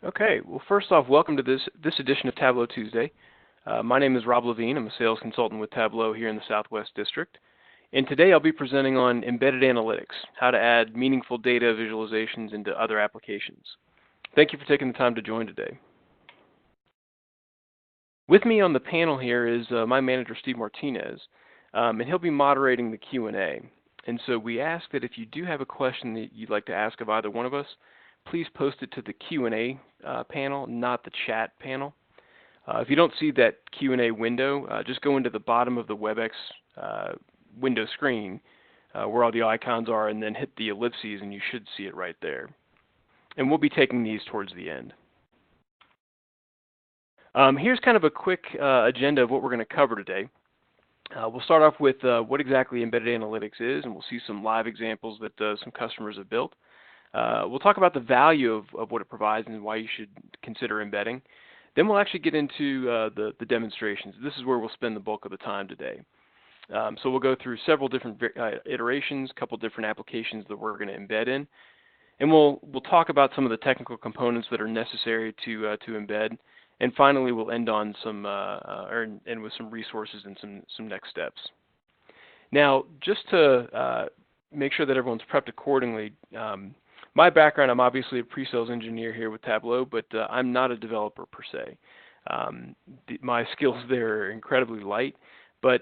Okay, well first off, welcome to this edition of Tableau Tuesday. My name is Rob Levine. I'm a sales consultant with Tableau here in the Southwest District. And today I'll be presenting on embedded analytics, how to add meaningful data visualizations into other applications. Thank you for taking the time to join today. With me on the panel here is my manager, Steve Martinez, and he'll be moderating the Q&A. And so we ask that if you do have a question that you'd like to ask of either one of us, please post it to the Q&A panel, not the chat panel. If you don't see that Q&A window, just go into the bottom of the WebEx window screen where all the icons are and then hit the ellipses and you should see it right there. And we'll be taking these towards the end. Here's kind of a quick agenda of what we're going to cover today. We'll start off with what exactly embedded analytics is, and we'll see some live examples that some customers have built. We'll talk about the value of what it provides and why you should consider embedding. Then we'll actually get into the demonstrations. This is where we'll spend the bulk of the time today. So we'll go through several different iterations, a couple different applications that we're going to embed in, and we'll talk about some of the technical components that are necessary to embed. And finally, we'll end on some and with some resources and some next steps. Now, just to make sure that everyone's prepped accordingly, my background, I'm obviously a pre-sales engineer here with Tableau, but I'm not a developer per se. My skills there are incredibly light, but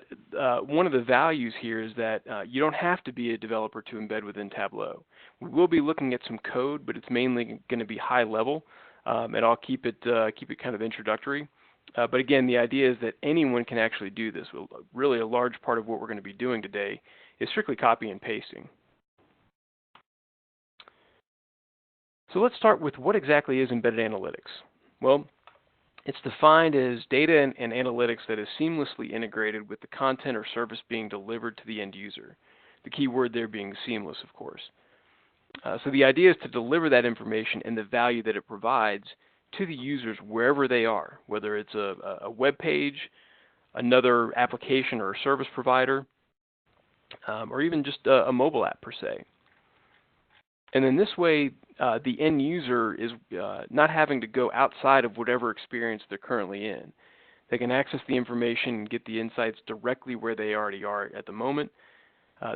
one of the values here is that you don't have to be a developer to embed within Tableau. We will be looking at some code, but it's mainly going to be high level, and I'll keep it kind of introductory. But again, the idea is that anyone can actually do this. Really, a large part of what we're going to be doing today is strictly copy and pasting. So let's start with what exactly is embedded analytics. Well, it's defined as data and analytics that is seamlessly integrated with the content or service being delivered to the end user. The key word there being seamless, of course. So the idea is to deliver that information and the value that it provides to the users wherever they are, whether it's a web page, another application or a service provider, or even just a mobile app per se. And then this way, the end user is not having to go outside of whatever experience they're currently in. They can access the information and get the insights directly where they already are at the moment.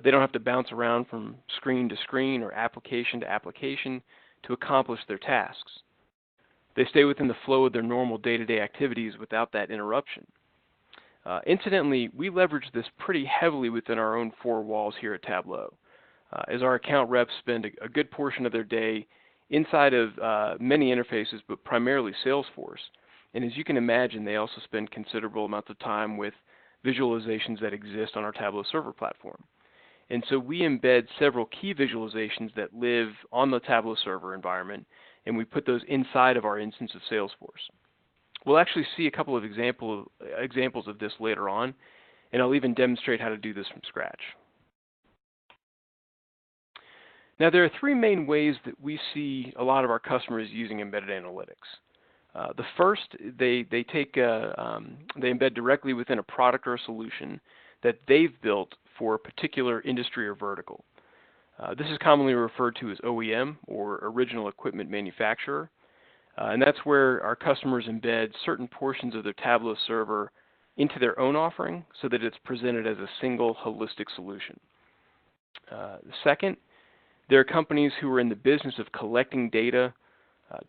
They don't have to bounce around from screen to screen or application to application to accomplish their tasks. They stay within the flow of their normal day-to-day activities without that interruption. Incidentally, we leverage this pretty heavily within our own four walls here at Tableau, as our account reps spend a good portion of their day inside of many interfaces, but primarily Salesforce. And as you can imagine, they also spend considerable amounts of time with visualizations that exist on our Tableau server platform. And so we embed several key visualizations that live on the Tableau server environment, and we put those inside of our instance of Salesforce. We'll actually see a couple of examples of this later on, and I'll even demonstrate how to do this from scratch. Now, there are three main ways that we see a lot of our customers using embedded analytics. The first, they embed directly within a product or a solution that they've built for a particular industry or vertical. This is commonly referred to as OEM, or original equipment manufacturer, and that's where our customers embed certain portions of their Tableau server into their own offering so that it's presented as a single holistic solution. The second, there are companies who are in the business of collecting data,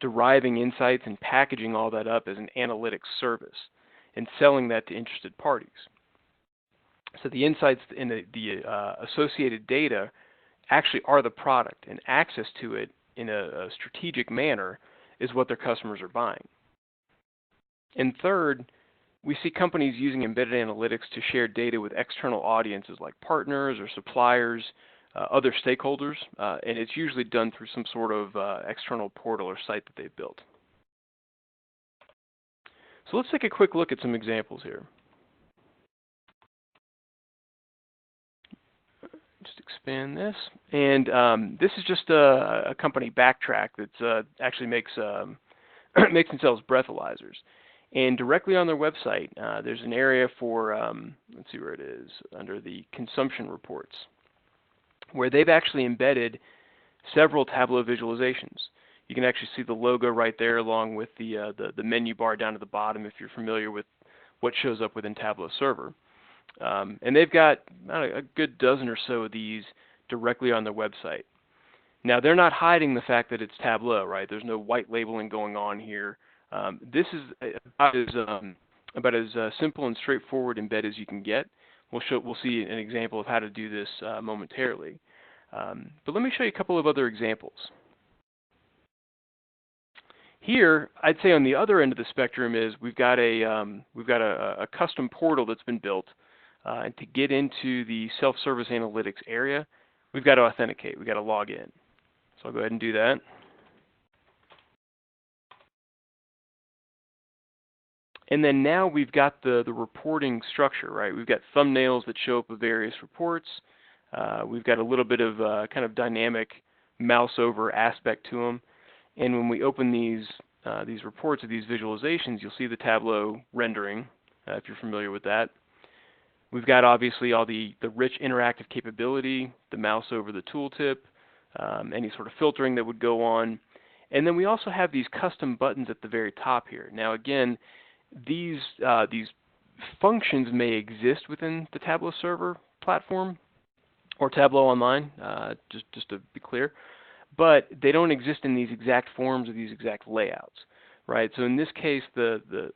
deriving insights, and packaging all that up as an analytics service and selling that to interested parties. So the insights and the associated data actually are the product, and access to it in a strategic manner is what their customers are buying. And third, we see companies using embedded analytics to share data with external audiences like partners or suppliers, other stakeholders, and it's usually done through some sort of external portal or site that they've built. So let's take a quick look at some examples here. Just expand this, and this is just a company, Backtrack, that actually makes makes and sells breathalyzers. And directly on their website, there's an area for let's see where it is, under the consumption reports, where they've actually embedded several Tableau visualizations. You can actually see the logo right there along with the menu bar down at the bottom if you're familiar with what shows up within Tableau Server. And they've got a good dozen or so of these directly on their website. Now, they're not hiding the fact that it's Tableau, right? There's no white labeling going on here. This is about as simple and straightforward embed as you can get. We'll see an example of how to do this momentarily. But let me show you a couple of other examples. Here, I'd say on the other end of the spectrum is we've got a custom portal that's been built, and to get into the self-service analytics area, we've got to authenticate. We've got to log in. So I'll go ahead and do that. And then now we've got the reporting structure, right? We've got thumbnails that show up with various reports. We've got a little bit of kind of dynamic mouse over aspect to them. And when we open these reports or these visualizations, you'll see the Tableau rendering, if you're familiar with that. We've got obviously all the rich interactive capability, the mouse over the tooltip, any sort of filtering that would go on. And then we also have these custom buttons at the very top here. Now again, these functions may exist within the Tableau server platform or Tableau Online, just to be clear, but they don't exist in these exact forms or these exact layouts, right? So in this case, the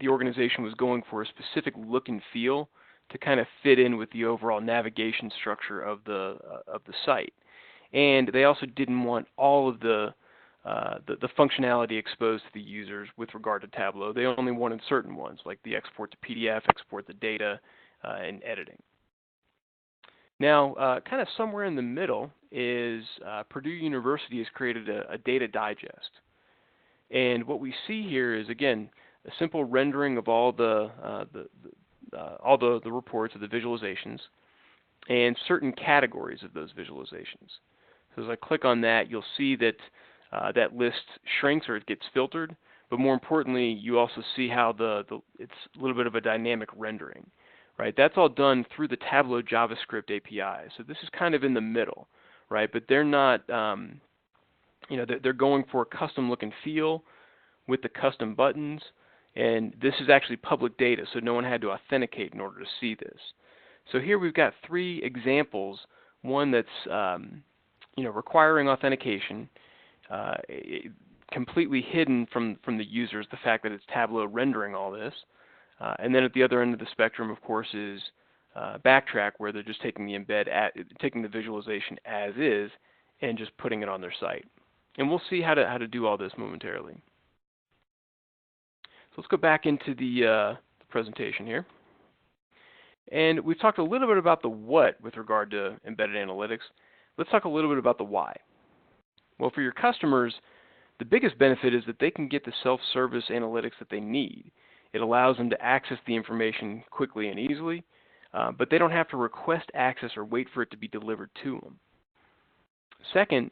organization was going for a specific look and feel to kind of fit in with the overall navigation structure of the site, and they also didn't want all of the functionality exposed to the users with regard to Tableau. They only wanted certain ones, like the export to PDF, export the data, and editing. Now, kind of somewhere in the middle is Purdue University has created a data digest. And what we see here is, again, a simple rendering of all the reports of the visualizations and certain categories of those visualizations. So as I click on that, you'll see that that list shrinks or it gets filtered, but more importantly, you also see how it's a little bit of a dynamic rendering, right? That's all done through the Tableau JavaScript API. So this is kind of in the middle, right? But they're not, they're going for a custom look and feel with the custom buttons, and this is actually public data, so no one had to authenticate in order to see this. So here we've got three examples. One that's requiring authentication, completely hidden from the users, the fact that it's Tableau rendering all this. And then at the other end of the spectrum, of course, is Backtrack, where they're just taking taking the visualization as is and just putting it on their site. And we'll see how to do all this momentarily. So let's go back into the presentation here. And we've talked a little bit about the what with regard to embedded analytics. Let's talk a little bit about the why. Well, for your customers, the biggest benefit is that they can get the self-service analytics that they need. It allows them to access the information quickly and easily, but they don't have to request access or wait for it to be delivered to them. Second,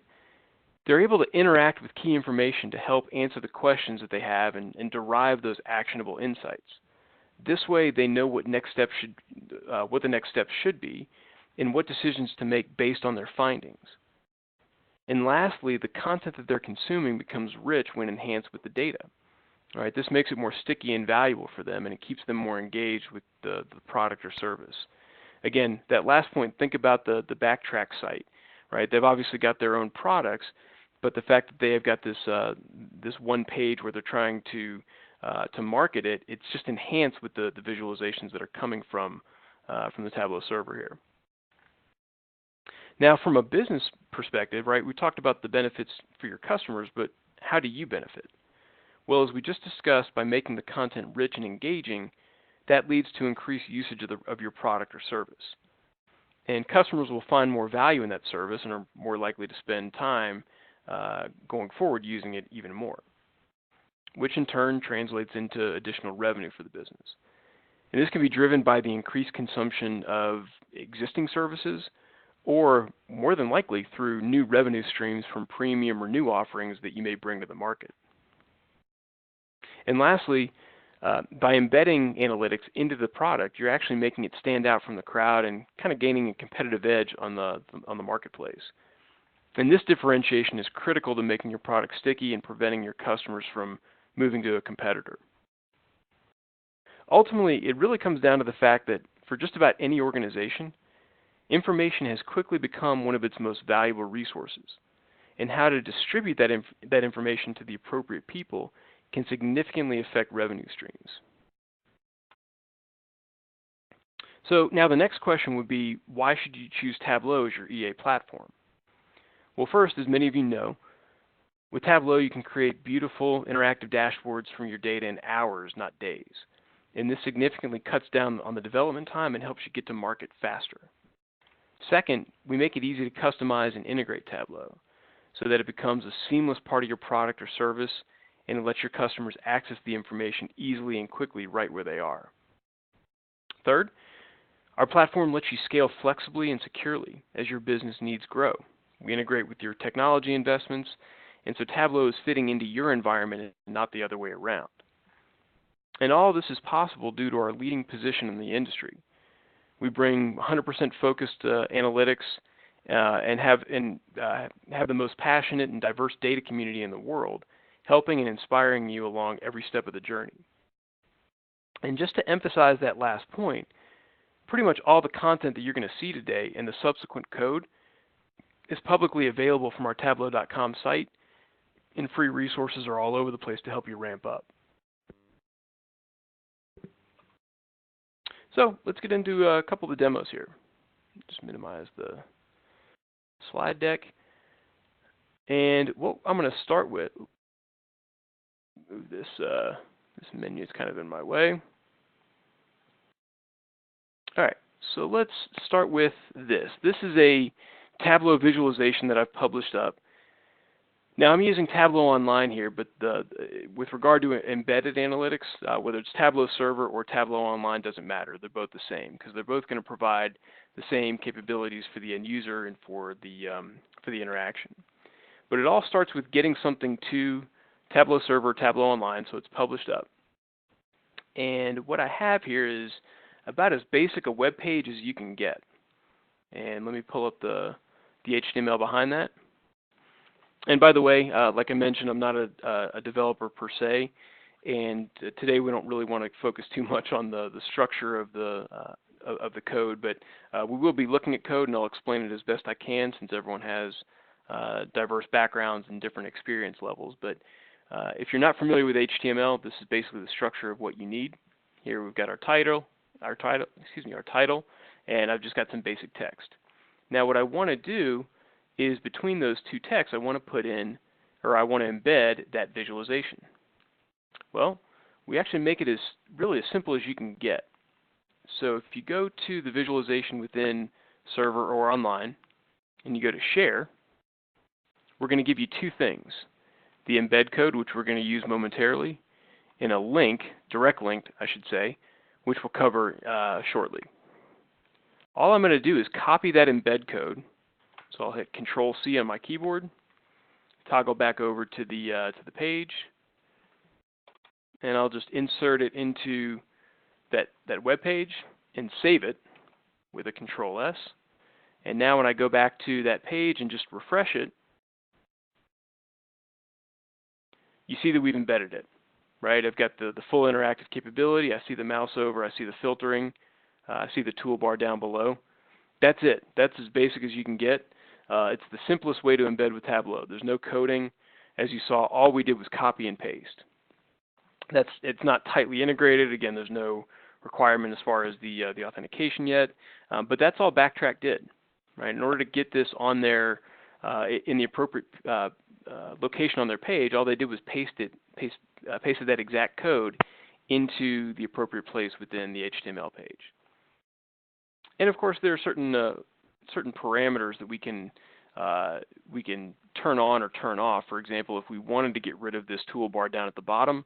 they're able to interact with key information to help answer the questions that they have and derive those actionable insights. This way, they know what the next steps should be and what decisions to make based on their findings. And lastly, the content that they're consuming becomes rich when enhanced with the data. All right, this makes it more sticky and valuable for them, and it keeps them more engaged with the product or service. Again, that last point, think about the Backtrack site. Right, they've obviously got their own products, but the fact that they have got this one page where they're trying to market it, it's just enhanced with the visualizations that are coming from the Tableau server here. Now, from a business perspective, right, we talked about the benefits for your customers, but how do you benefit? Well, as we just discussed, by making the content rich and engaging, that leads to increased usage of your product or service. And customers will find more value in that service and are more likely to spend time going forward using it even more, which in turn translates into additional revenue for the business. And this can be driven by the increased consumption of existing services, or more than likely through new revenue streams from premium or new offerings that you may bring to the market. And lastly, by embedding analytics into the product, you're actually making it stand out from the crowd and kind of gaining a competitive edge on the marketplace. And this differentiation is critical to making your product sticky and preventing your customers from moving to a competitor. Ultimately, it really comes down to the fact that for just about any organization, information has quickly become one of its most valuable resources, and how to distribute that information to the appropriate people can significantly affect revenue streams. So now the next question would be, why should you choose Tableau as your EA platform? Well, first, as many of you know, with Tableau you can create beautiful interactive dashboards from your data in hours, not days. And this significantly cuts down on the development time and helps you get to market faster. Second, we make it easy to customize and integrate Tableau so that it becomes a seamless part of your product or service, and it lets your customers access the information easily and quickly right where they are. Third, our platform lets you scale flexibly and securely as your business needs grow. We integrate with your technology investments, and so Tableau is fitting into your environment and not the other way around. And all of this is possible due to our leading position in the industry. We bring 100% focused analytics and have the most passionate and diverse data community in the world, helping and inspiring you along every step of the journey. And just to emphasize that last point, pretty much all the content that you're going to see today and the subsequent code is publicly available from our Tableau.com site, and free resources are all over the place to help you ramp up. So let's get into a couple of the demos here. Just minimize the slide deck. And what I'm going to start with, move this menu is kind of in my way. All right, so let's start with this. This is a Tableau visualization that I've published up. Now I'm using Tableau Online here, but with regard to embedded analytics, whether it's Tableau Server or Tableau Online doesn't matter. They're both the same because they're both going to provide the same capabilities for the end user and for the interaction. But it all starts with getting something to Tableau Server or Tableau Online, so it's published up. And what I have here is about as basic a web page as you can get. And let me pull up the HTML behind that. And by the way, like I mentioned, I'm not a developer per se, and today we don't really want to focus too much on the structure of the code, but we will be looking at code, and I'll explain it as best I can since everyone has diverse backgrounds and different experience levels. But if you're not familiar with HTML, this is basically the structure of what you need. Here we've got our title, and I've just got some basic text. Now what I want to do is between those two texts, I want to put in, or I want to embed that visualization. Well, we actually make it really as simple as you can get. So if you go to the visualization within Server or Online, and you go to Share, we're going to give you two things. The embed code, which we're going to use momentarily, and a link, direct link, I should say, which we'll cover shortly. All I'm going to do is copy that embed code. So I'll hit Control-C on my keyboard, toggle back over to the page, and I'll just insert it into that web page and save it with a Control-S. And now when I go back to that page and just refresh it, you see that we've embedded it, right? I've got the full interactive capability. I see the mouse over. I see the filtering. I see the toolbar down below. That's it. That's as basic as you can get. It's the simplest way to embed with Tableau. There's no coding. As you saw, all we did was copy and paste. It's not tightly integrated. Again, there's no requirement as far as the authentication yet, but that's all Backtrack did, right? In order to get this on their in the appropriate location on their page, all they did was pasted that exact code into the appropriate place within the HTML page. And of course, there are certain parameters that we can turn on or turn off. For example, if we wanted to get rid of this toolbar down at the bottom,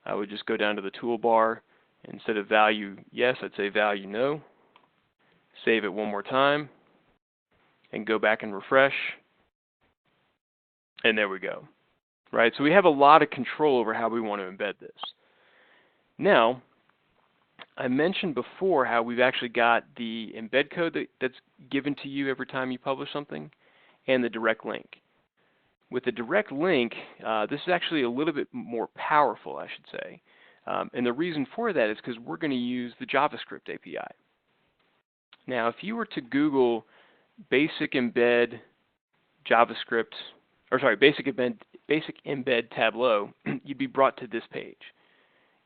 I would just go down to the toolbar. Instead of value yes, I'd say value no. Save it one more time, and go back and refresh. And there we go. Right? So we have a lot of control over how we want to embed this. Now, I mentioned before how we've actually got the embed code that's given to you every time you publish something, and the direct link. With the direct link, this is actually a little bit more powerful, I should say. And the reason for that is because we're going to use the JavaScript API. Now, if you were to Google basic embed JavaScript, or sorry, basic embed Tableau, you'd be brought to this page.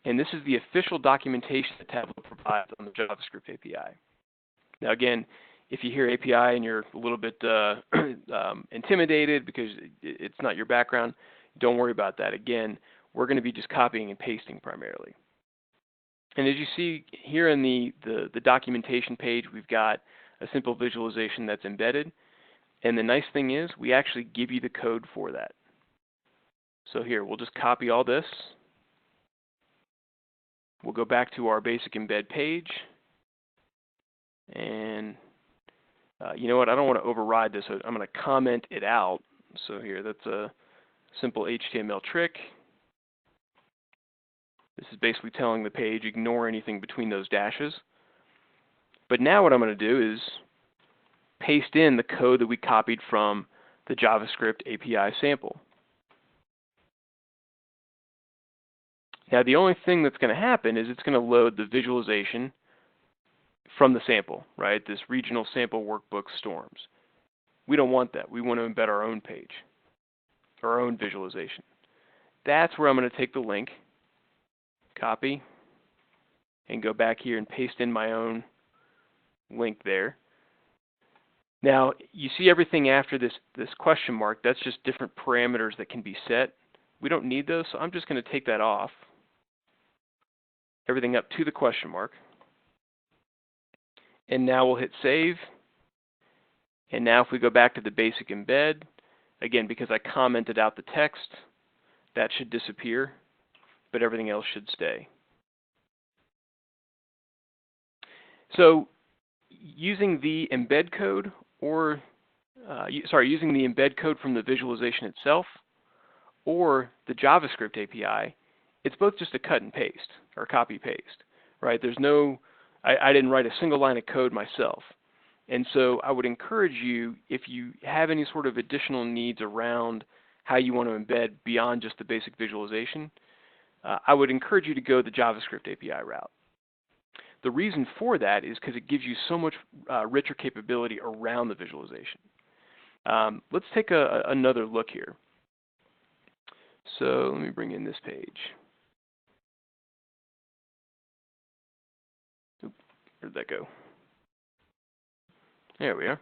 And this is the official documentation that Tableau provides on the JavaScript API. Now, again, if you hear API and you're a little bit intimidated because it's not your background, don't worry about that. Again, we're going to be just copying and pasting primarily. And as you see here in the documentation page, we've got a simple visualization that's embedded. And the nice thing is we actually give you the code for that. So here, we'll just copy all this. We'll go back to our basic embed page. And you know what, I don't want to override this, so I'm going to comment it out. So here, that's a simple HTML trick. This is basically telling the page ignore anything between those dashes. But now what I'm going to do is paste in the code that we copied from the JavaScript API sample. Now the only thing that's going to happen is it's going to load the visualization from the sample, right? This regional sample workbook storms. We don't want that. We want to embed our own page, our own visualization. That's where I'm going to take the link, copy, and go back here and paste in my own link there. Now, you see everything after this question mark, that's just different parameters that can be set. We don't need those, so I'm just going to take that off. Everything up to the question mark. And now we'll hit save. And now if we go back to the basic embed, again, because I commented out the text, that should disappear, but everything else should stay. So using the embed code or, using the embed code from the visualization itself or the JavaScript API, it's both just a cut and paste or copy paste, right? There's no, I didn't write a single line of code myself. And so I would encourage you, if you have any sort of additional needs around how you want to embed beyond just the basic visualization, I would encourage you to go the JavaScript API route. The reason for that is because it gives you so much richer capability around the visualization. Let's take another look here. So let me bring in this page. Oop, where'd that go? There we are.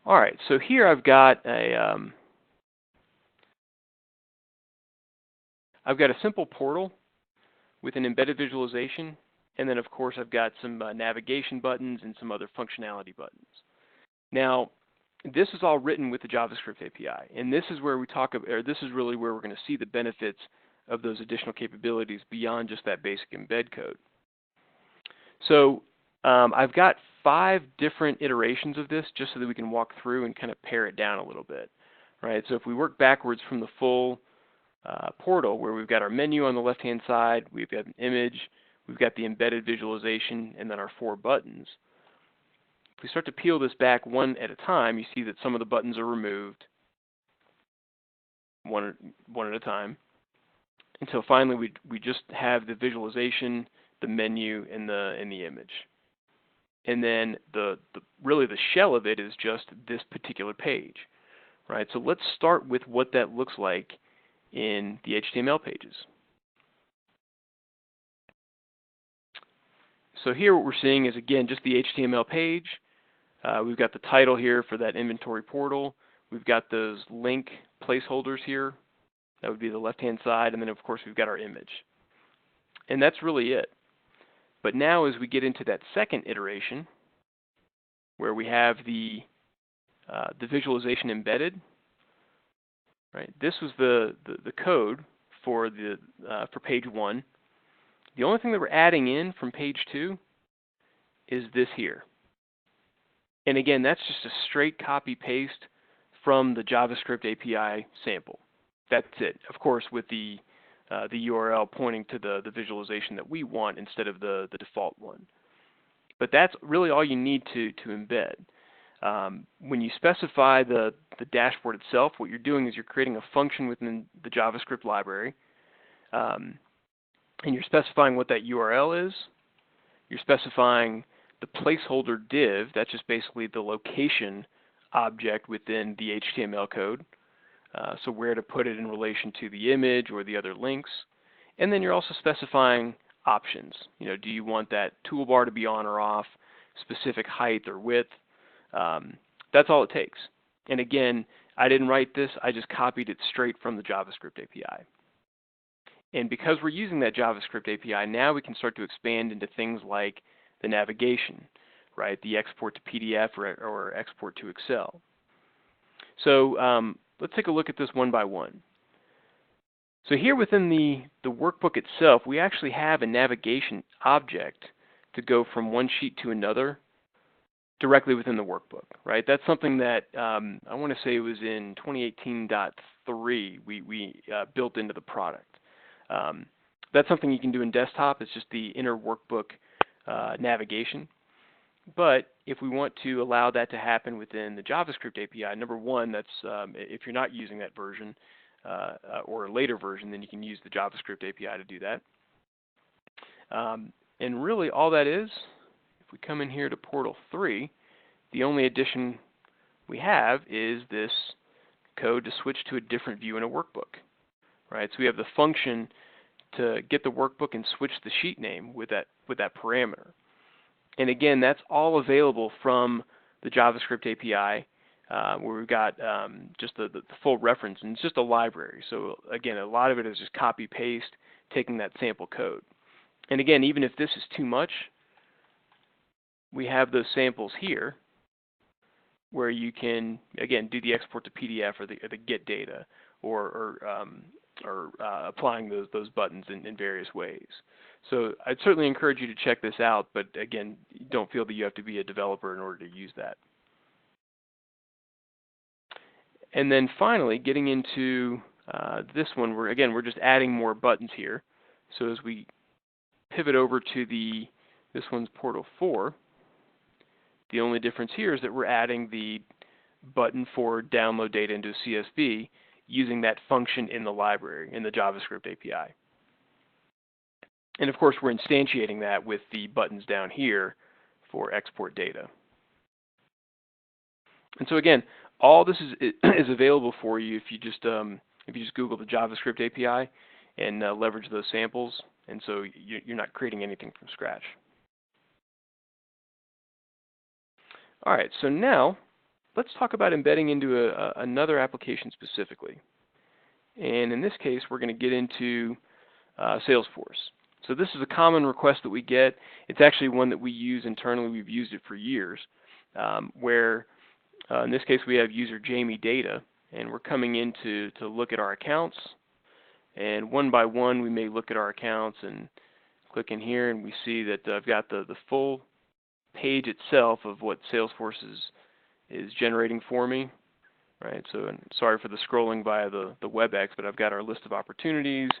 All right, so here I've got a simple portal with an embedded visualization, and then of course I've got some navigation buttons and some other functionality buttons. Now, this is all written with the JavaScript API, and this is where we talk about, or this is really where we're going to see the benefits of those additional capabilities beyond just that basic embed code. So I've got 5 different iterations of this just so that we can walk through and kind of pare it down a little bit, right? So if we work backwards from the full portal, where we've got our menu on the left-hand side, we've got an image, we've got the embedded visualization, and then our 4 buttons. If we start to peel this back one at a time, you see that some of the buttons are removed one at a time, until finally we just have the visualization, the menu, and the image. And then really the shell of it is just this particular page, right? So let's start with what that looks like in the HTML pages. So here what we're seeing is, again, just the HTML page. We've got the title here for that inventory portal. We've got those link placeholders here. That would be the left-hand side. And then, of course, we've got our image. And that's really it. But now as we get into that second iteration, where we have the visualization embedded, right? This was the code for page 1. The only thing that we're adding in from page 2 is this here. And again, that's just a straight copy paste from the JavaScript API sample. That's it. Of course, with the URL pointing to the visualization that we want instead of the default one. But that's really all you need to embed. When you specify the dashboard itself, what you're doing is you're creating a function within the JavaScript library, and you're specifying what that URL is. You're specifying the placeholder div, that's just basically the location object within the HTML code, so where to put it in relation to the image or the other links. And then you're also specifying options. You know, do you want that toolbar to be on or off, specific height or width? That's all it takes. And again, I didn't write this, I just copied it straight from the JavaScript API. And because we're using that JavaScript API, now we can start to expand into things like the navigation, right? The export to PDF or export to Excel. So let's take a look at this one by one. So here within the workbook itself, we actually have a navigation object to go from one sheet to another directly within the workbook, right? That's something that I want to say it was in 2018.3 we built into the product. That's something you can do in desktop. It's just the inner workbook navigation. But if we want to allow that to happen within the JavaScript API, number one, that's if you're not using that version or a later version, then you can use the JavaScript API to do that. And really all that is, if we come in here to Portal 3, the only addition we have is this code to switch to a different view in a workbook, right? So we have the function to get the workbook and switch the sheet name with that parameter. And again, that's all available from the JavaScript API, where we've got just the full reference, and it's just a library. So again, a lot of it is just copy paste, taking that sample code. And again, even if this is too much, we have those samples here where you can, again, do the export to PDF or the get data, or applying those buttons in various ways. So I'd certainly encourage you to check this out, but again, don't feel that you have to be a developer in order to use that. And then finally, getting into this one, we're just adding more buttons here. So as we pivot over to this one's Portal 4, the only difference here is that we're adding the button for download data into a CSV using that function in the library, in the JavaScript API. And of course, we're instantiating that with the buttons down here for export data. And so again, all this is available for you if you just Google the JavaScript API and leverage those samples. And so you're not creating anything from scratch. All right, so now let's talk about embedding into another application specifically. And in this case, we're going to get into Salesforce. So this is a common request that we get. It's actually one that we use internally. We've used it for years, where in this case we have user Jamie data, and we're coming in to look at our accounts. And one by one, we may look at our accounts and click in here, and we see that I've got the full page itself of what Salesforce is generating for me, right? So, and sorry for the scrolling via the WebEx, but I've got our list of opportunities,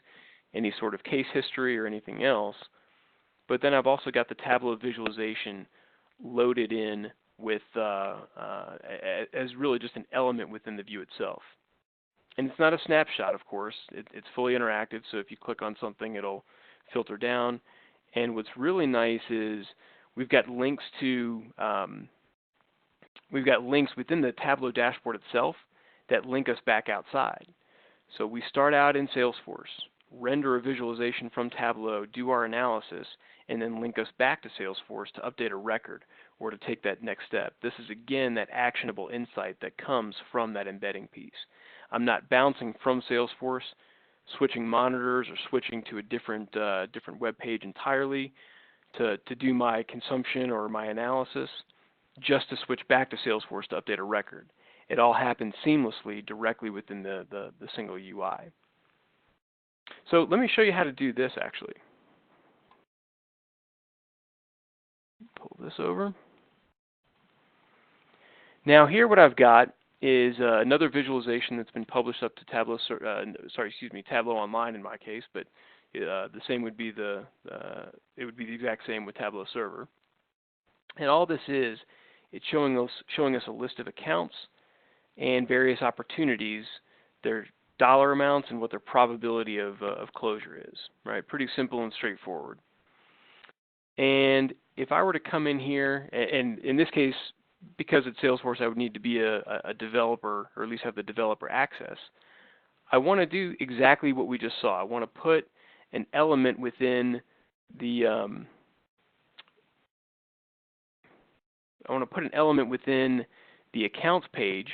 any sort of case history or anything else. But then I've also got the Tableau visualization loaded in with as really just an element within the view itself. And it's not a snapshot, of course. It's fully interactive, so if you click on something, it'll filter down. And what's really nice is we've got links to within the Tableau dashboard itself that link us back outside. So we start out in Salesforce, render a visualization from Tableau, do our analysis, and then link us back to Salesforce to update a record or to take that next step. This is again that actionable insight that comes from that embedding piece. I'm not bouncing from Salesforce, switching monitors, or switching to a different web page entirely to do my consumption or my analysis, just to switch back to Salesforce to update a record. It all happens seamlessly directly within the single UI. So let me show you how to do this actually. Pull this over. Now here what I've got is another visualization that's been published up to Tableau, Tableau Online in my case, but the same would be it would be the exact same with Tableau Server. And all this is it's showing us a list of accounts and various opportunities, their dollar amounts, and what their probability of closure is. Right? Pretty simple and straightforward. And if I were to come in here, and in this case, because it's Salesforce, I would need to be a developer, or at least have the developer access. I want to do exactly what we just saw. I want to put an element within the accounts page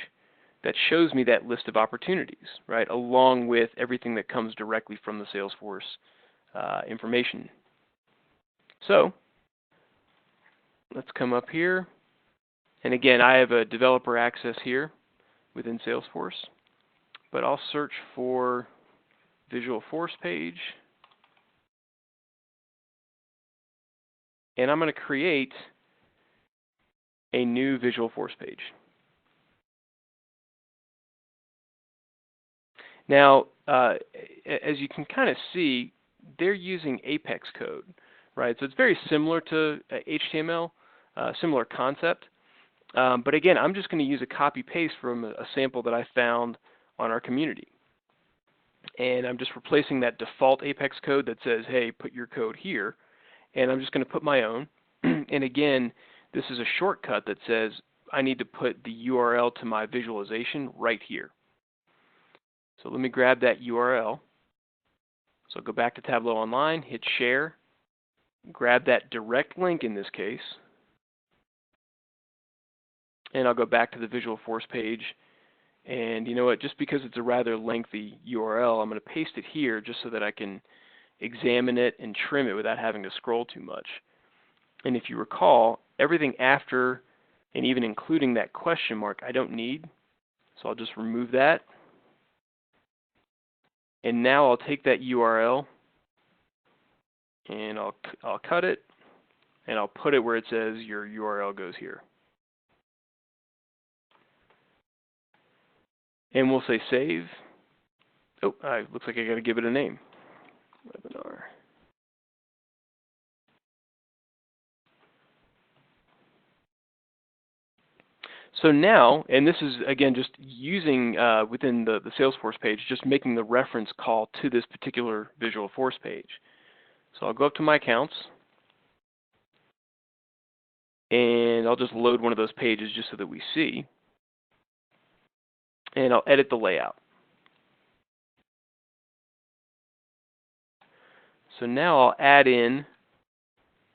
that shows me that list of opportunities, right, along with everything that comes directly from the Salesforce information. So let's come up here. And again, I have a developer access here within Salesforce, but I'll search for Visual Force page. And I'm going to create a new Visual Force page. Now, as you can kind of see, they're using Apex code, right? So it's very similar to HTML, similar concept. But again, I'm just going to use a copy-paste from a sample that I found on our community. And I'm just replacing that default Apex code that says, hey, put your code here. And I'm just going to put my own. And again, this is a shortcut that says I need to put the URL to my visualization right here. So let me grab that URL. So go back to Tableau Online, hit share, grab that direct link in this case, and I'll go back to the Visual Force page. And you know what, just because it's a rather lengthy URL, I'm going to paste it here just so that I can examine it and trim it without having to scroll too much. And if you recall, everything after and even including that question mark I don't need, so I'll just remove that. And now I'll take that URL and I'll cut it and I'll put it where it says your URL goes here. And we'll say save. Oh, looks like I got to give it a name. Webinar. So now, and this is again just using within the Salesforce page, just making the reference call to this particular Visual Force page. So I'll go up to my accounts, and I'll just load one of those pages just so that we see. And I'll edit the layout. So now I'll add in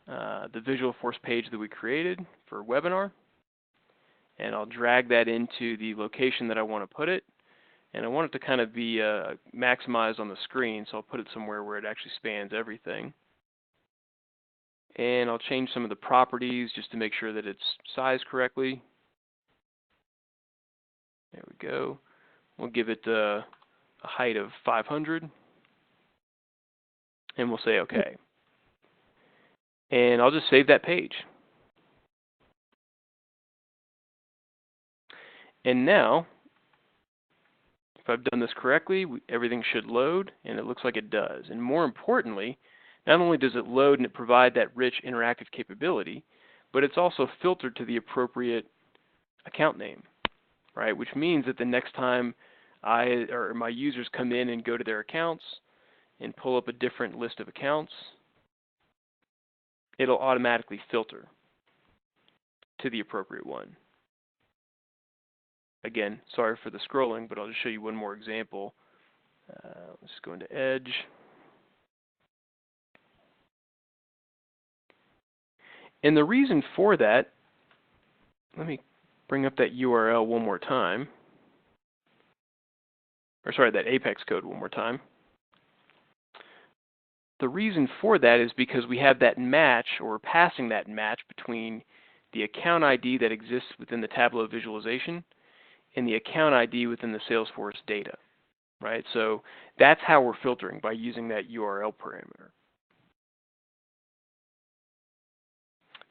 the Visual Force page that we created for webinar. And I'll drag that into the location that I want to put it. And I want it to kind of be maximized on the screen, so I'll put it somewhere where it actually spans everything. And I'll change some of the properties just to make sure that it's sized correctly. There we go. We'll give it a height of 500. And we'll say OK. And I'll just save that page. And now, if I've done this correctly, everything should load, and it looks like it does. And more importantly, not only does it load and it provide that rich interactive capability, but it's also filtered to the appropriate account name, right? Which means that the next time my users come in and go to their accounts and pull up a different list of accounts, it'll automatically filter to the appropriate one. Again, sorry for the scrolling, but I'll just show you one more example. Let's go into Edge. And the reason for that, let me bring up that URL one more time. Or sorry, that Apex code one more time. The reason for that is because we have that match, or passing that match between the account ID that exists within the Tableau visualization and the account ID within the Salesforce data, right? So that's how we're filtering, by using that URL parameter.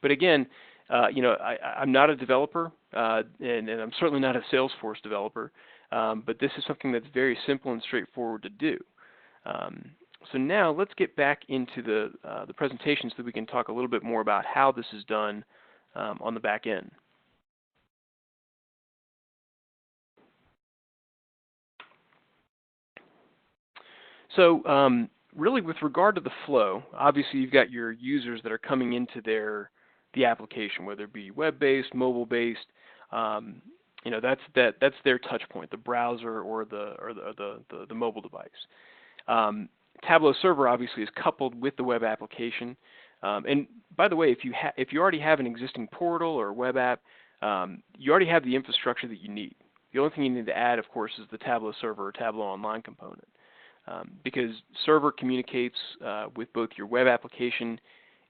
But again, I'm not a developer, and I'm certainly not a Salesforce developer, but this is something that's very simple and straightforward to do. So now let's get back into the presentation so that we can talk a little bit more about how this is done on the back end. Really, with regard to the flow, obviously you've got your users that are coming into the application, whether it be web-based, mobile-based. That's their touch point, the browser or the mobile device. Tableau Server obviously is coupled with the web application. And by the way, if you already have an existing portal or web app, you already have the infrastructure that you need. The only thing you need to add, of course, is the Tableau Server or Tableau Online component. Because Server communicates with both your web application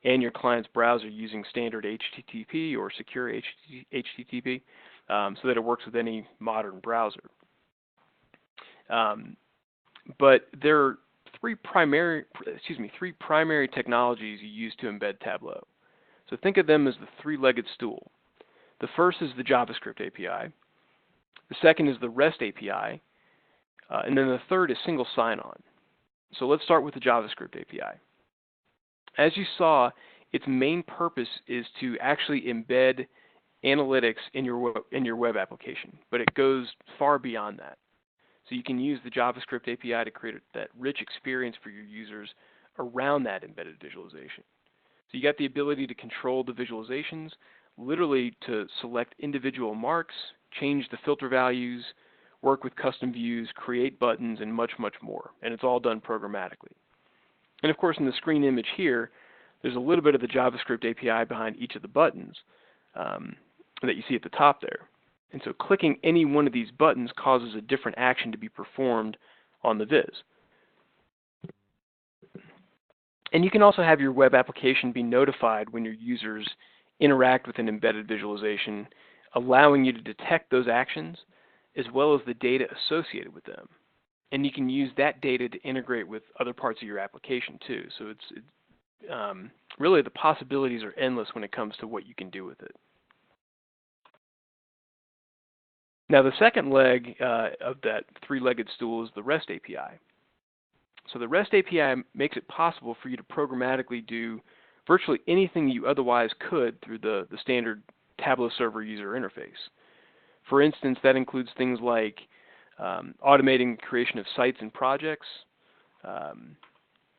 and your client's browser using standard HTTP or secure HTTP, so that it works with any modern browser. But there are three primary technologies you use to embed Tableau. So think of them as the three-legged stool. The first is the JavaScript API. The second is the REST API. And then the third is single sign-on. So let's start with the JavaScript API. As you saw, its main purpose is to actually embed analytics in your web application, but it goes far beyond that. So you can use the JavaScript API to create that rich experience for your users around that embedded visualization. So you got the ability to control the visualizations, literally to select individual marks, change the filter values, work with custom views, create buttons, and much, much more. And it's all done programmatically. And of course, in the screen image here, there's a little bit of the JavaScript API behind each of the buttons that you see at the top there. And so clicking any one of these buttons causes a different action to be performed on the viz. And you can also have your web application be notified when your users interact with an embedded visualization, allowing you to detect those actions as well as the data associated with them. And you can use that data to integrate with other parts of your application too. So really the possibilities are endless when it comes to what you can do with it. Now the second leg of that three-legged stool is the REST API. So the REST API makes it possible for you to programmatically do virtually anything you otherwise could through the standard Tableau Server user interface. For instance, that includes things like automating creation of sites and projects,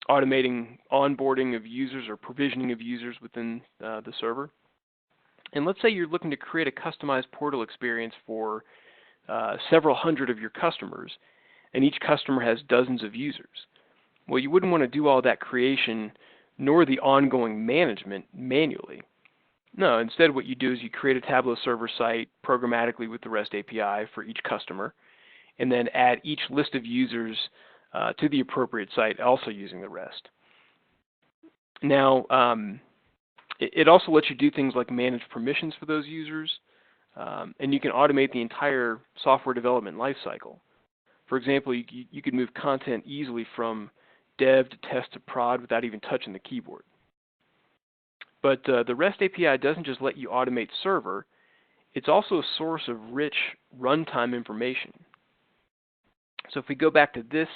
automating onboarding of users or provisioning of users within the server. And let's say you're looking to create a customized portal experience for several hundred of your customers, and each customer has dozens of users. Well, you wouldn't want to do all that creation nor the ongoing management manually. No, instead what you do is you create a Tableau Server site programmatically with the REST API for each customer, and then add each list of users to the appropriate site, also using the REST. Now, it also lets you do things like manage permissions for those users, and you can automate the entire software development lifecycle. For example, you could move content easily from dev to test to prod without even touching the keyboard. But the REST API doesn't just let you automate server, it's also a source of rich runtime information. So if we go back to this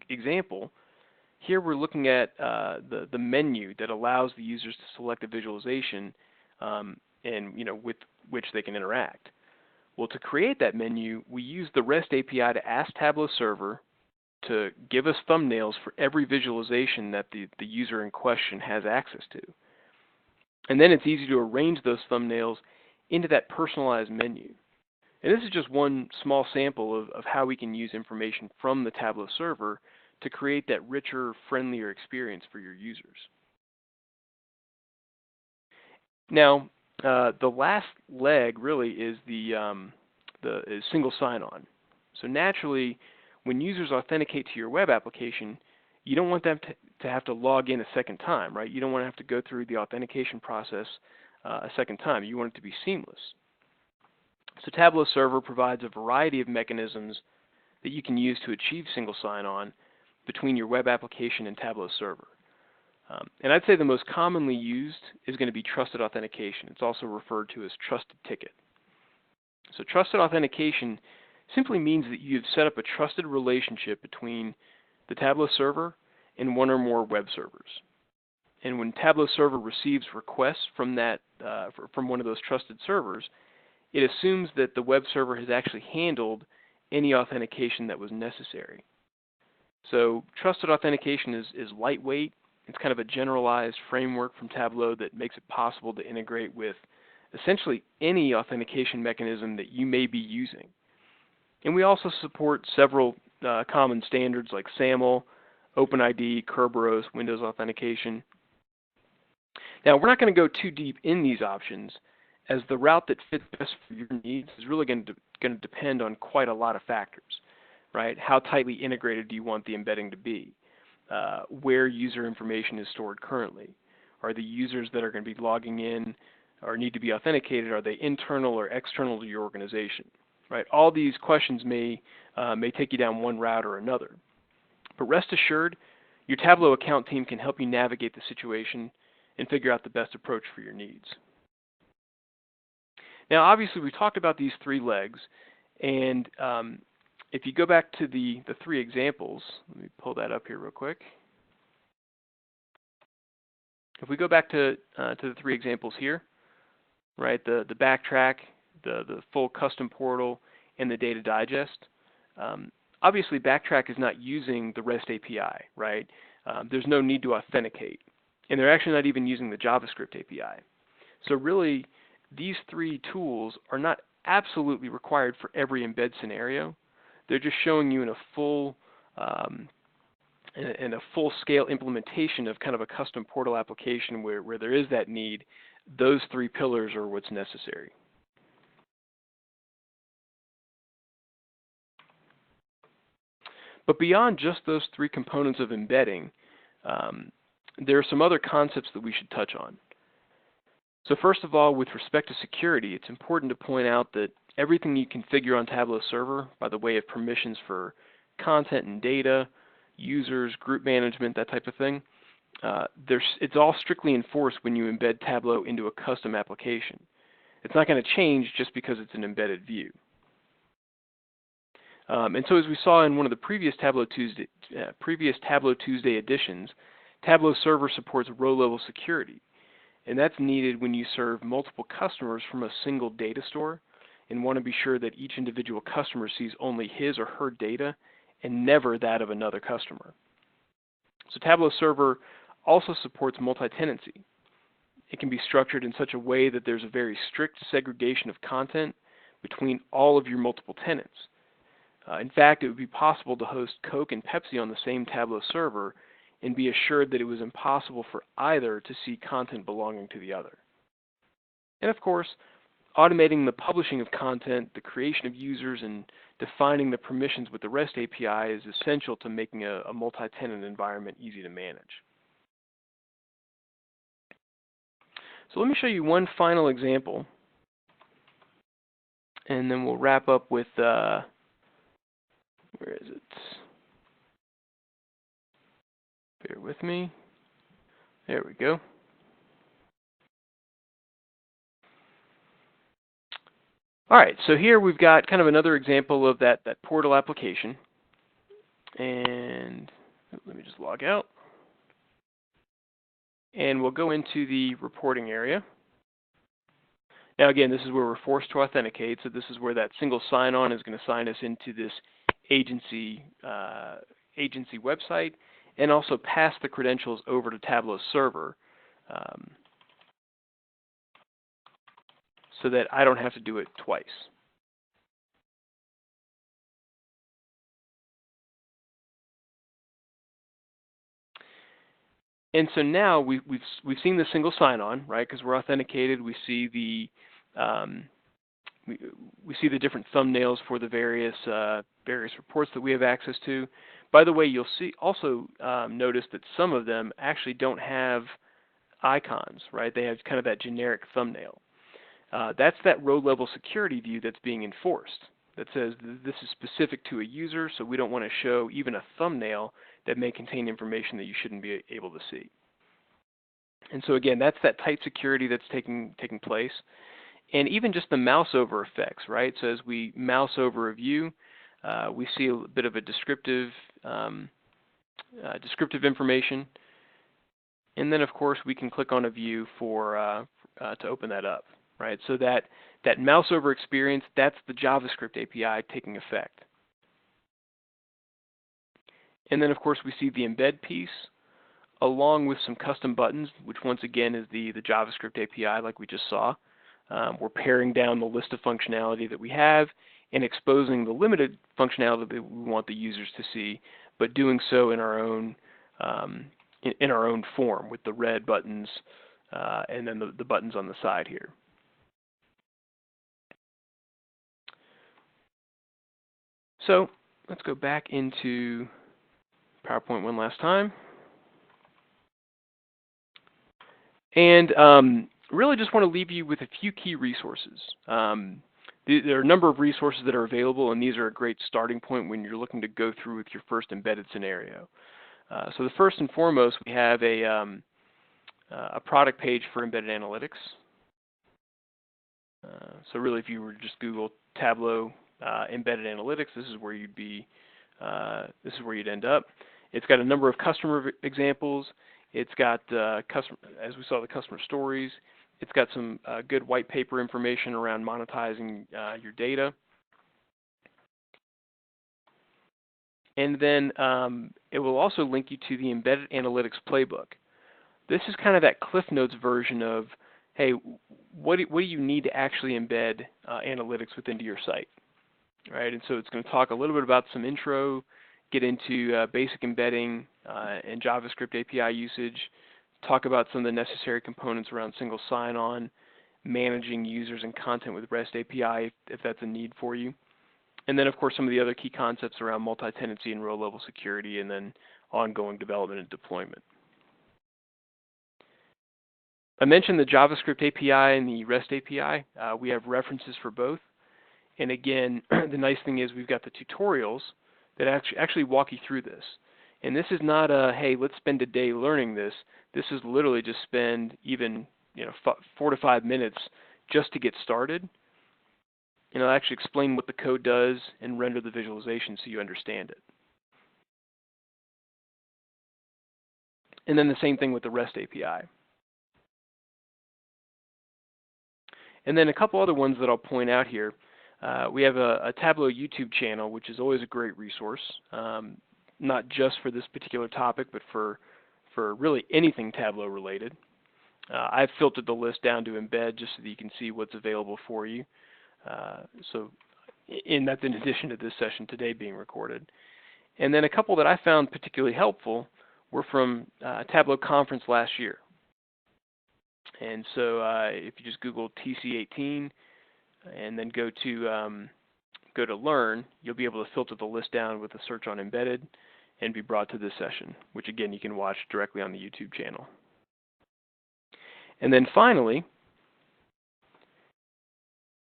example, here we're looking at the menu that allows the users to select a visualization and with which they can interact. Well, to create that menu, we use the REST API to ask Tableau Server to give us thumbnails for every visualization that the user in question has access to. And then it's easy to arrange those thumbnails into that personalized menu. And this is just one small sample of how we can use information from the Tableau Server to create that richer, friendlier experience for your users. Now, the last leg really is is single sign-on. So naturally, when users authenticate to your web application, you don't want them to have to log in a second time, right? You don't want to have to go through the authentication process a second time. You want it to be seamless. So Tableau Server provides a variety of mechanisms that you can use to achieve single sign-on between your web application and Tableau Server. And I'd say the most commonly used is going to be trusted authentication. It's also referred to as trusted ticket. So trusted authentication simply means that you've set up a trusted relationship between the Tableau Server and one or more web servers. And when Tableau Server receives requests from from one of those trusted servers, it assumes that the web server has actually handled any authentication that was necessary. So trusted authentication is lightweight. It's kind of a generalized framework from Tableau that makes it possible to integrate with essentially any authentication mechanism that you may be using. And we also support several common standards like SAML, OpenID, Kerberos, Windows Authentication. Now, we're not going to go too deep in these options, as the route that fits best for your needs is really going to depend on quite a lot of factors, right? How tightly integrated do you want the embedding to be? Where user information is stored currently? Are the users that are going to be logging in or need to be authenticated, are they internal or external to your organization? Right? All these questions may take you down one route or another. But rest assured, your Tableau account team can help you navigate the situation and figure out the best approach for your needs. Now, obviously, we talked about these three legs, and if you go back to the three examples, let me pull that up here real quick. If we go back to the three examples here, right, the backtrack, the full custom portal, and the data digest. Obviously, backtrack is not using the REST API, right? There's no need to authenticate, and they're actually not even using the JavaScript API. So really, these three tools are not absolutely required for every embed scenario. They're just showing you in a full-scale implementation of kind of a custom portal application where there is that need. Those three pillars are what's necessary. But beyond just those three components of embedding, there are some other concepts that we should touch on. So first of all, with respect to security, it's important to point out that everything you configure on Tableau Server by the way of permissions for content and data, users, group management, that type of thing, it's all strictly enforced when you embed Tableau into a custom application. It's not going to change just because it's an embedded view. And so as we saw in one of the previous Tableau Tuesday editions, Tableau Server supports row-level security. And that's needed when you serve multiple customers from a single data store and want to be sure that each individual customer sees only his or her data and never that of another customer. So Tableau Server also supports multi-tenancy. It can be structured in such a way that there's a very strict segregation of content between all of your multiple tenants. In fact, it would be possible to host Coke and Pepsi on the same Tableau server and be assured that it was impossible for either to see content belonging to the other. And of course, automating the publishing of content, the creation of users, and defining the permissions with the REST API is essential to making a multi-tenant environment easy to manage. So let me show you one final example, and then we'll wrap up with where is it? Bear with me. There we go. All right, so here we've got kind of another example of that portal application. And let me just log out. And we'll go into the reporting area. Now again, this is where we're forced to authenticate, so this is where that single sign-on is going to sign us into this agency website, and also pass the credentials over to Tableau Server so that I don't have to do it twice. And so now we've seen the single sign-on, right? Because we're authenticated. We see the we see the different thumbnails for the various reports that we have access to. By the way, you'll see also notice that some of them actually don't have icons, right? They have kind of that generic thumbnail. That's that row-level security view that's being enforced. That says this is specific to a user, so we don't want to show even a thumbnail that may contain information that you shouldn't be able to see. And so again, that's that tight security that's taking place. And even just the mouse over effects, right? So as we mouse over a view, we see a bit of a descriptive information. And then of course we can click on a view for to open that up, right? So that mouse over experience, that's the JavaScript API taking effect. And then, of course, we see the embed piece, along with some custom buttons, which once again is the JavaScript API like we just saw. We're paring down the list of functionality that we have and exposing the limited functionality that we want the users to see, but doing so in our own form with the red buttons and then the buttons on the side here. So let's go back into PowerPoint one last time. And really just want to leave you with a few key resources. There are a number of resources that are available, and these are a great starting point when you're looking to go through with your first embedded scenario. So the first and foremost, we have a product page for embedded analytics. So really, if you were to just Google Tableau embedded analytics, this is where you'd be. This is where you'd end up. It's got a number of customer examples. It's got as we saw, the customer stories. It's got some good white paper information around monetizing your data. And then it will also link you to the Embedded Analytics Playbook. This is kind of that Cliff Notes version of, hey, what do you need to actually embed analytics within your site, right? And so it's going to talk a little bit about some intro, get into basic embedding and JavaScript API usage, talk about some of the necessary components around single sign-on, managing users and content with REST API if that's a need for you. And then, of course, some of the other key concepts around multi-tenancy and row-level security, and then ongoing development and deployment. I mentioned the JavaScript API and the REST API. We have references for both. And again, the nice thing is we've got the tutorials that actually walk you through this. And this is not a, hey, let's spend a day learning this. This is literally just spend even 4 to 5 minutes just to get started. And I'll actually explain what the code does and render the visualization so you understand it. And then the same thing with the REST API. And then a couple other ones that I'll point out here. We have a Tableau YouTube channel, which is always a great resource, not just for this particular topic, but for really anything Tableau related. I've filtered the list down to embed just so that you can see what's available for you. That's in addition to this session today being recorded. And then a couple that I found particularly helpful were from Tableau conference last year. And so if you just Google TC18 and then go to Learn, you'll be able to filter the list down with a search on embedded and be brought to this session, which again you can watch directly on the YouTube channel. And then finally,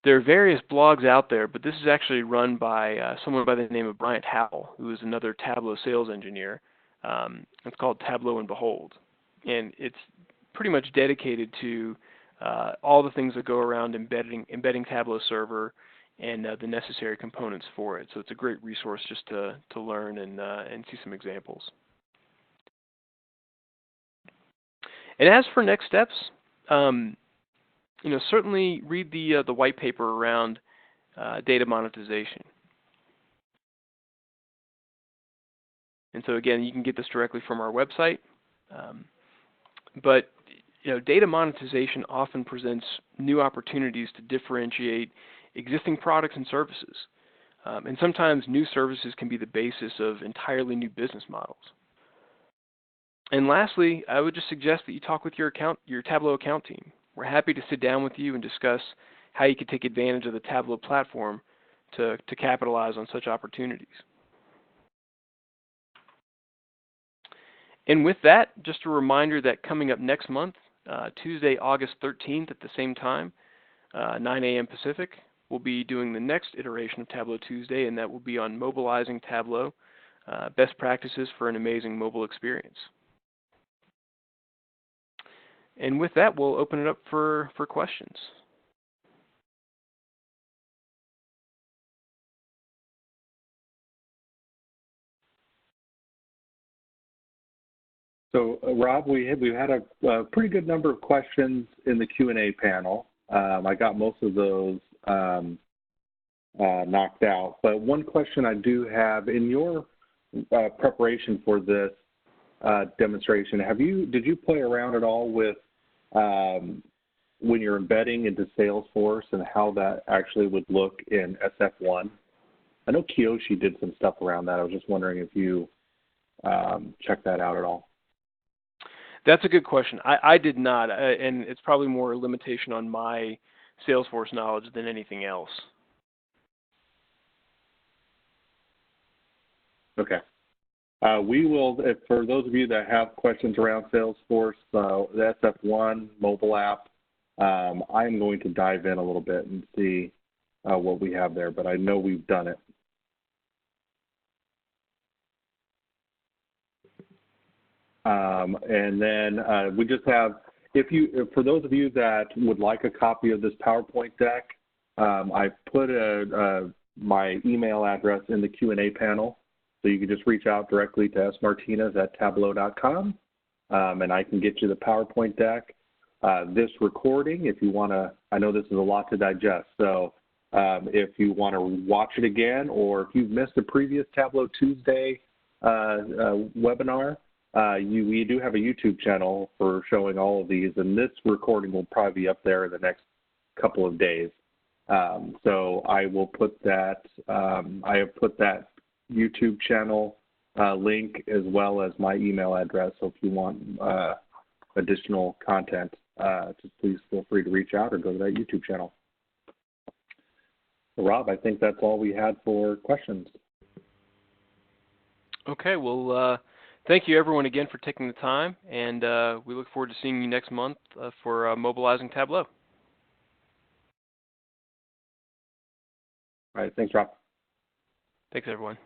there are various blogs out there, but this is actually run by someone by the name of Bryant Howell, who is another Tableau sales engineer. It's called Tableau and Behold. And it's pretty much dedicated to all the things that go around embedding Tableau server and the necessary components for it. So it's a great resource just to learn and see some examples. And as for next steps, certainly read the white paper around data monetization. And so again, you can get this directly from our website. But data monetization often presents new opportunities to differentiate existing products and services. And sometimes new services can be the basis of entirely new business models. And lastly, I would just suggest that you talk with your Tableau account team. We're happy to sit down with you and discuss how you can take advantage of the Tableau platform to capitalize on such opportunities. And with that, just a reminder that coming up next month, Tuesday, August 13th at the same time, 9 a.m. Pacific, we'll be doing the next iteration of Tableau Tuesday, and that will be on mobilizing Tableau, best practices for an amazing mobile experience. And with that, we'll open it up for questions. So, Rob, we've had a pretty good number of questions in the Q&A panel. I got most of those knocked out. But one question I do have, in your preparation for this demonstration, did you play around at all with when you're embedding into Salesforce and how that actually would look in SF1? I know Kiyoshi did some stuff around that. I was just wondering if you checked that out at all. That's a good question. I did not, and it's probably more a limitation on my Salesforce knowledge than anything else. Okay. We will, for those of you that have questions around Salesforce, the SF1 mobile app, I'm going to dive in a little bit and see what we have there, but I know we've done it. And then we just have, for those of you that would like a copy of this PowerPoint deck, I put my email address in the Q&A panel, so you can just reach out directly to smartinez@tableau.com, and I can get you the PowerPoint deck. This recording, if you want to, I know this is a lot to digest, so if you want to watch it again, or if you've missed a previous Tableau Tuesday webinar, we do have a YouTube channel for showing all of these, and this recording will probably be up there in the next couple of days. So I will put that, I have put that YouTube channel link as well as my email address, so if you want additional content, just please feel free to reach out or go to that YouTube channel. So Rob, I think that's all we had for questions. Okay, well, thank you everyone again for taking the time, and we look forward to seeing you next month for mobilizing Tableau. All right, thanks, Rob. Thanks, everyone.